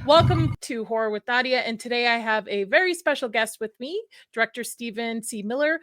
Welcome to Horror with Nadia, and today I have a very special guest with me, director Stephen C. Miller,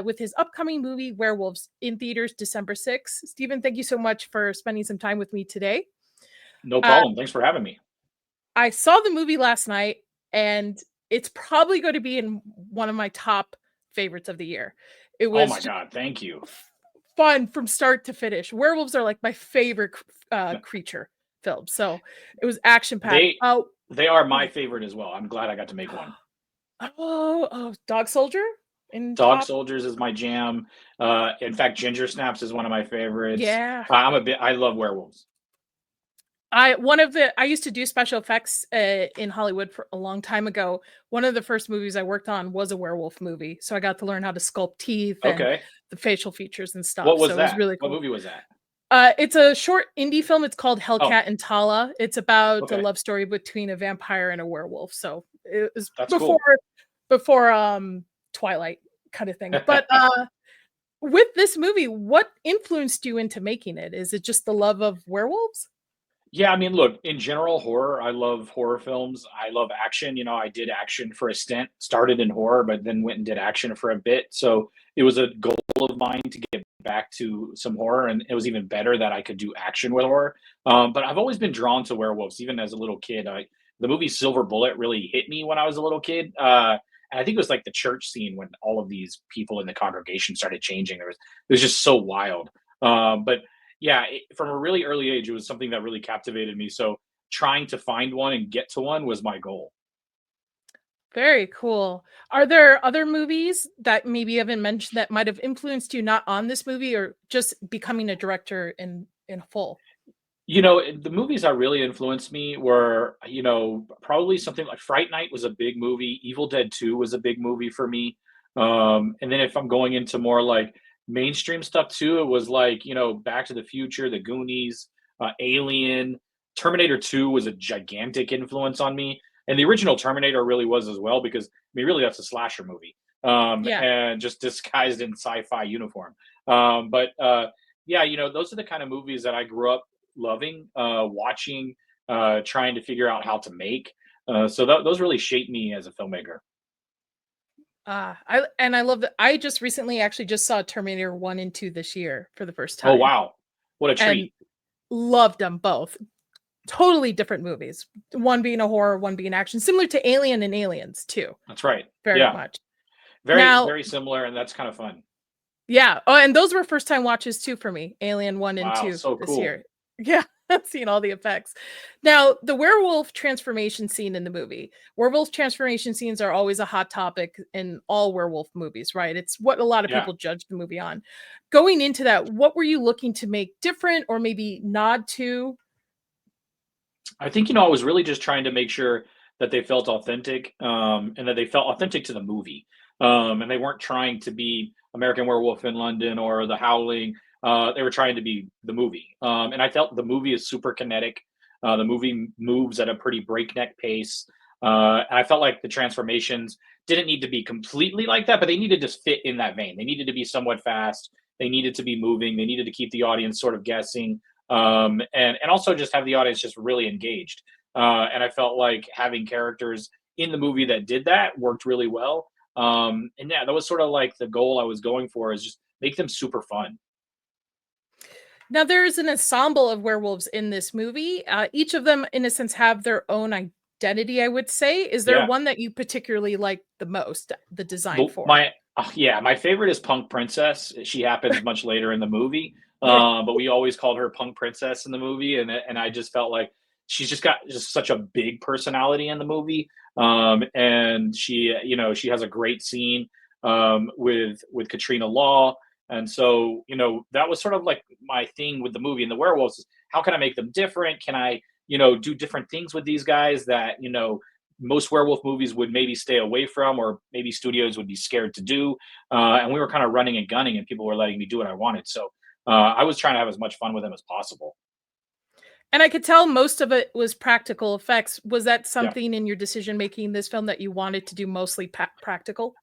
with his upcoming movie Werewolves in theaters December 6th. Stephen, thank you so much for spending some time with me today. No problem. Thanks for having me. I saw the movie last night, and it's probably going to be in one of my top favorites of the year. It was Oh my God, thank you. fun from start to finish. Werewolves are like my favorite creature film, so it was action packed. They are my favorite as well. I'm glad I got to make one. Dog Soldier Dog Soldiers is my jam. In fact, Ginger Snaps is one of my favorites. Yeah. I love werewolves. I used to do special effects in Hollywood for a long time ago. One of the first movies I worked on was a werewolf movie, so I got to learn how to sculpt teeth and the facial features and stuff. What was that? It was really cool. What movie was that? It's a short indie film. It's called Hellcat and Tala. It's about a love story between a vampire and a werewolf. So it was before Twilight kind of thing. But with this movie, what influenced you into making it? Is it just the love of werewolves? Yeah, I mean, look, in general, horror, I love horror films. I love action. I did action for a stint, started in horror, but then went and did action for a bit. So it was a goal of mine to get back to some horror, and it was even better that I could do action with horror. But I've always been drawn to werewolves, even as a little kid. The movie Silver Bullet really hit me when I was a little kid. And I think it was like the church scene when all of these people in the congregation started changing. It was just so wild. But yeah, from a really early age, it was something that really captivated me. So trying to find one and get to one was my goal. Very cool. Are there other movies that maybe you haven't mentioned that might have influenced you, not on this movie, or just becoming a director in full? The movies that really influenced me were, probably something like Fright Night was a big movie. Evil Dead 2 was a big movie for me. And then if I'm going into more like mainstream stuff too, it was like, Back to the Future, The Goonies, Alien, Terminator 2 was a gigantic influence on me. And the original Terminator really was as well, because really that's a slasher movie. And just disguised in sci-fi uniform. Yeah, those are the kind of movies that I grew up loving, watching, trying to figure out how to make. So those really shaped me as a filmmaker. I love that. I just recently actually just saw Terminator 1 and 2 this year for the first time. Oh, wow. What a treat. And loved them both. Totally different movies. One being a horror, one being action, similar to Alien and Aliens too. That's right. Very much. Very similar, and that's kind of fun. Yeah. Oh, and those were first time watches too for me. Alien 1 and 2 so this cool. year. Yeah. Seeing all the effects. Now, the werewolf transformation scene in the movie. Werewolf transformation scenes are always a hot topic in all werewolf movies, right? It's what a lot of people judge the movie on. Going into that, what were you looking to make different or maybe nod to? I think, I was really just trying to make sure that they felt authentic, and that they felt authentic to the movie. And they weren't trying to be American Werewolf in London or The Howling. They were trying to be the movie. And I felt the movie is super kinetic. The movie moves at a pretty breakneck pace. And I felt like the transformations didn't need to be completely like that, but they needed to fit in that vein. They needed to be somewhat fast. They needed to be moving. They needed to keep the audience sort of guessing. And also just have the audience just really engaged. And I felt like having characters in the movie that did that worked really well. And yeah, that was sort of like the goal I was going for, is just make them super fun. Now, there's an ensemble of werewolves in this movie. Each of them, in a sense, have their own identity, I would say. Is there one that you particularly like the most, the design for? My favorite is Punk Princess. She happens much later in the movie, but we always called her Punk Princess in the movie, and I just felt like she's just got such a big personality in the movie. And she has a great scene with Katrina Law. And so, that was sort of like my thing with the movie and the werewolves is, how can I make them different? Can I, do different things with these guys that, most werewolf movies would maybe stay away from, or maybe studios would be scared to do. And we were kind of running and gunning, and people were letting me do what I wanted. So I was trying to have as much fun with them as possible. And I could tell most of it was practical effects. Was that something in your decision making this film that you wanted to do mostly practical?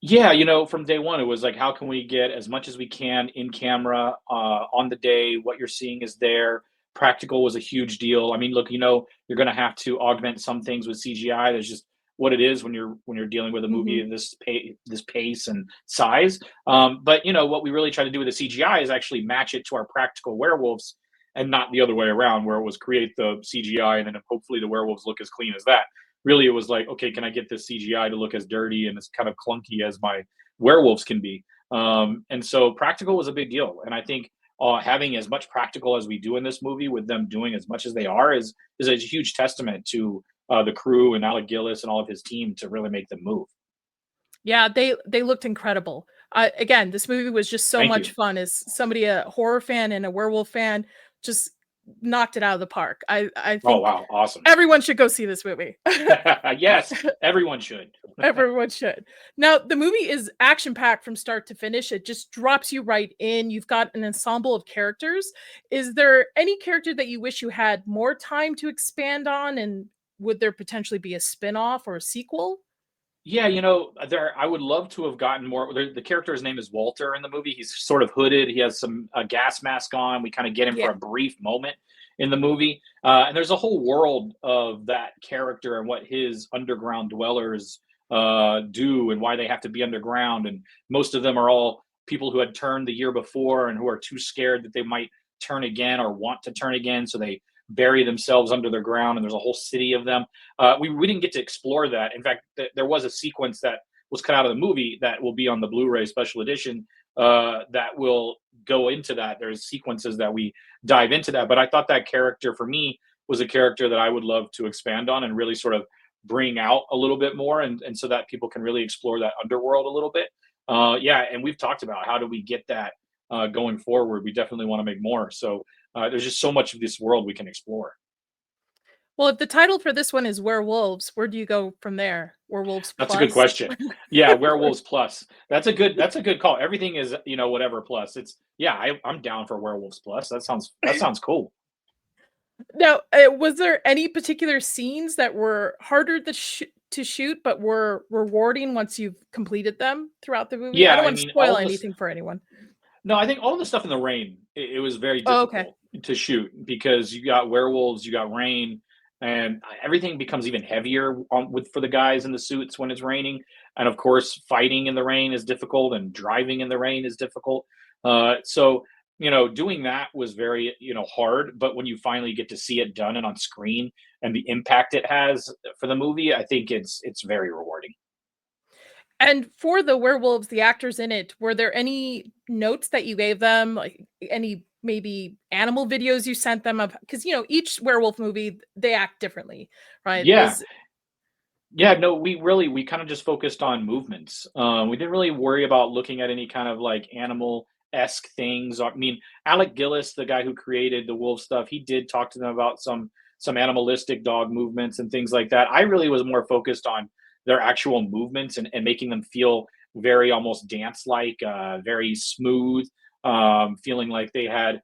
Yeah, from day one, it was like, how can we get as much as we can in camera on the day? What you're seeing is there. practical was a huge deal. I mean, look, you're going to have to augment some things with CGI. There's just what it is when you're dealing with a movie Mhm. of this pace and size. But what we really try to do with the CGI is actually match it to our practical werewolves, and not the other way around, where it was create the CGI and then hopefully the werewolves look as clean as that. Really, it was like, okay, can I get this CGI to look as dirty and as kind of clunky as my werewolves can be? And so practical was a big deal, and I think having as much practical as we do in this movie, with them doing as much as they are, is a huge testament to the crew and Alec Gillis and all of his team to really make them move. Yeah, they looked incredible. Again, this movie was just so Thank much you. fun. As somebody, a horror fan and a werewolf fan, just knocked it out of the park. I Oh think wow, awesome. everyone should go see this movie. Yes, everyone should. Everyone should. Now, the movie is action-packed from start to finish. It just drops you right in. You've got an ensemble of characters. Is there any character that you wish you had more time to expand on, and would there potentially be a spin-off or a sequel? Yeah, there I would love to have gotten more. The character's name is Walter in the movie. He's sort of hooded. He has some a gas mask on. We kind of get him Yeah. for a brief moment in the movie, and there's a whole world of that character and what his underground dwellers do and why they have to be underground. And most of them are all people who had turned the year before and who are too scared that they might turn again or want to turn again, so they bury themselves under the ground. And there's a whole city of them. We didn't get to explore that. In fact, there was a sequence that was cut out of the movie that will be on the Blu-ray special edition that will go into that. There's sequences that we dive into that, but I thought that character for me was a character that I would love to expand on and really sort of bring out a little bit more, and so that people can really explore that underworld a little bit. Yeah, and we've talked about how do we get that going forward. We definitely want to make more. So there's just so much of this world we can explore. Well, if the title for this one is Werewolves, where do you go from there? Werewolves That's a good Plus? question. Yeah, Werewolves Plus. That's a good call. Everything is, whatever plus. It's yeah, I'm down for Werewolves Plus. That sounds cool. Now, was there any particular scenes that were harder to shoot, but were rewarding once you've completed them throughout the movie? I Yeah, don't I want to mean, spoil anything for anyone. no, I think all the stuff in the rain, it was very Oh, okay. difficult to shoot because you got werewolves, you got rain, and everything becomes even heavier for the guys in the suits when it's raining. And of course, fighting in the rain is difficult, and driving in the rain is difficult. So doing that was very hard. But when you finally get to see it done and on screen, and the impact it has for the movie, I think it's very rewarding. And for the werewolves, the actors in it, were there any notes that you gave them, like any maybe animal videos you sent them of? Because each werewolf movie they act differently, right? Yeah, Is Yeah, no, we kind of just focused on movements. We didn't really worry about looking at any kind of like animal-esque things. I mean, Alec Gillis, the guy who created the wolf stuff, he did talk to them about some animalistic dog movements and things like that. I really was more focused on their actual movements and making them feel very almost dance-like, very smooth, feeling like they had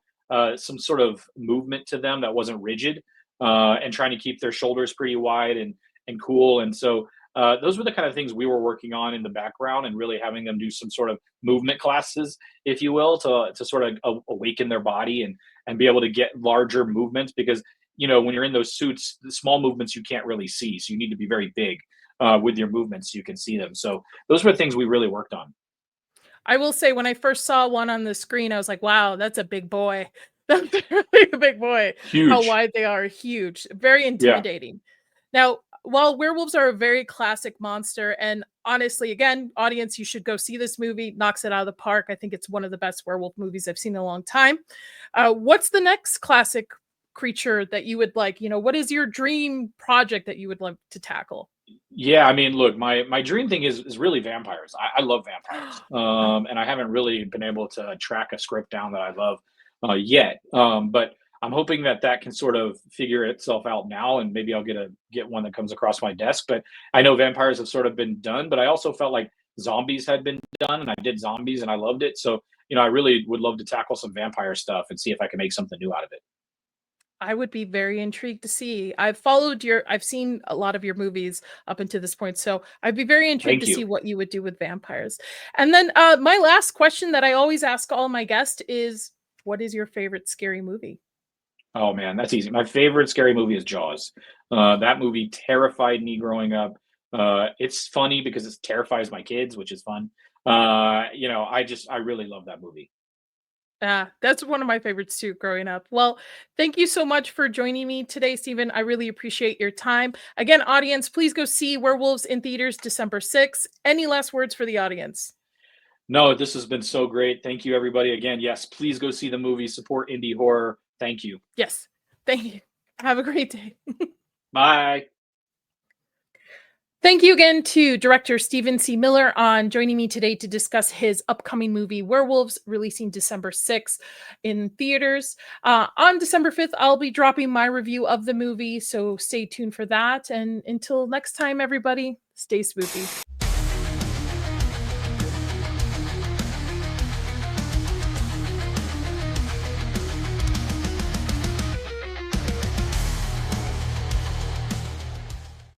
some sort of movement to them that wasn't rigid, and trying to keep their shoulders pretty wide and cool. And so those were the kind of things we were working on in the background, and really having them do some sort of movement classes, if you will, to sort of awaken their body and be able to get larger movements, because when you're in those suits, the small movements you can't really see, so you need to be very big with your movements so you can see them. So those were the things we really worked on. I will say when I first saw one on the screen, I was like, "Wow, that's a big boy. That's really a big boy." How Huge. wide they are, huge, very Yeah. intimidating. Now, while werewolves are a very classic monster, and honestly, again, audience, you should go see this movie. Knocks it out of the park. I think it's one of the best werewolf movies I've seen in a long time. What's the next classic creature that you would like? What is your dream project that you would like to tackle? Yeah, I mean, look, my dream thing is really vampires. I love vampires, and I haven't really been able to track a script down that I love yet. But I'm hoping that that can sort of figure itself out now, and maybe I'll get one that comes across my desk. But I know vampires have sort of been done, but I also felt like zombies had been done, and I did zombies and I loved it. So I really would love to tackle some vampire stuff and see if I can make something new out of it. I would be very intrigued to see. I've seen a lot of your movies up until this point, so I'd be very intrigued to Thank see you. what you would do with vampires. And then my last question that I always ask all my guests is, what is your favorite scary movie? Oh man, that's easy. My favorite scary movie is Jaws. That movie terrified me growing up. It's funny because it terrifies my kids, which is fun. I really love that movie. Yeah, that's one of my favorites too growing up. Well, thank you so much for joining me today, Stephen. I really appreciate your time. Again, audience, please go see Werewolves in theaters December 6th. Any last words for the audience? No, this has been so great. Thank you, everybody. Again, yes, please go see the movie, support indie horror. Thank you. Yes. Thank you. Have a great day. Bye. Thank you again to director Stephen C. Miller on joining me today to discuss his upcoming movie Werewolves, releasing December 6th in theaters. On December 5th, I'll be dropping my review of the movie, so stay tuned for that. And until next time, everybody, stay spooky.